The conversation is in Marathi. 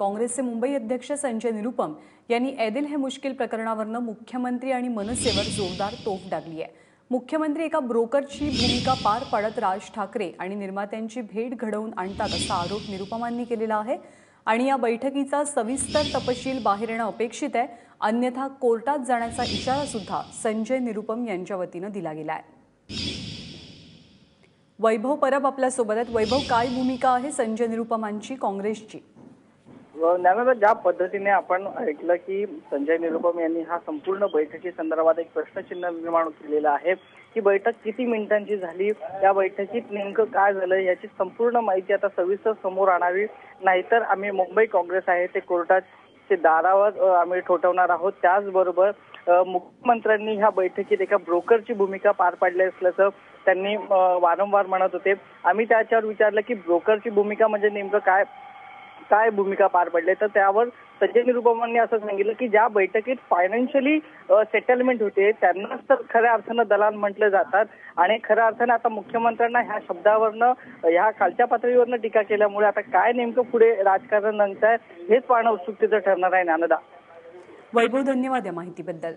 काँग्रेसचे मुंबई अध्यक्ष संजय निरुपम यांनी ऐदिल हे मुश्किल प्रकरणावरनं मुख्यमंत्री आणि मनसेवर जोरदार तोफ डागली आहे। मुख्यमंत्री एका ब्रोकरची भूमिका पार पाडत राज ठाकरे आणि निर्मात्यांची भेट घडवून आणतात असा आरोप निरुपमांनी केलेला आहे आणि या बैठकीचा सविस्तर तपशील बाहेर येणं अपेक्षित आहे, अन्यथा कोर्टात जाण्याचा इशारा सुद्धा संजय निरुपम यांच्या वतीनं दिला गेला आहे। वैभव परब आपल्या सोबत आहेत। वैभव, काय भूमिका आहे संजय निरुपमांची काँग्रेसची? ज्ञानदा, ज्या पद्धतीने आपण ऐकलं की संजय निरुपम यांनी हा संपूर्ण बैठकी संदर्भात एक प्रश्नचिन्ह निर्माण केलेलं आहे की बैठक किती मिनिटांची झाली, त्या बैठकीत नेमकं काय झालं याची संपूर्ण माहिती आता सविस्तर समोर आणावी, नाहीतर आम्ही मुंबई काँग्रेस आहे ते कोर्टाच्या दारावर आम्ही ठोठवणार आहोत। त्याचबरोबर मुख्यमंत्र्यांनी ह्या बैठकीत एका ब्रोकरची भूमिका पार पाडली असल्याचं त्यांनी वारंवार म्हणत होते। आम्ही त्याच्यावर विचारलं की ब्रोकरची भूमिका म्हणजे नेमकं काय भूमिका पार पडली, तर त्यावर संजय निरुपमांनी असं सांगितलं की ज्या बैठकीत फायनान्शियली सेटलमेंट होते त्यांनाच तर खऱ्या अर्थानं दलाल म्हटलं जातात आणि खऱ्या अर्थानं आता मुख्यमंत्र्यांना ह्या शब्दावरनं ह्या खालच्या पातळीवरनं टीका केल्यामुळे आता काय नेमकं पुढे राजकारण रंगतंय हेच पाहणं उत्सुकतेचं ठरणार आहे। ज्ञानदा, वैभव, धन्यवाद या माहितीबद्दल।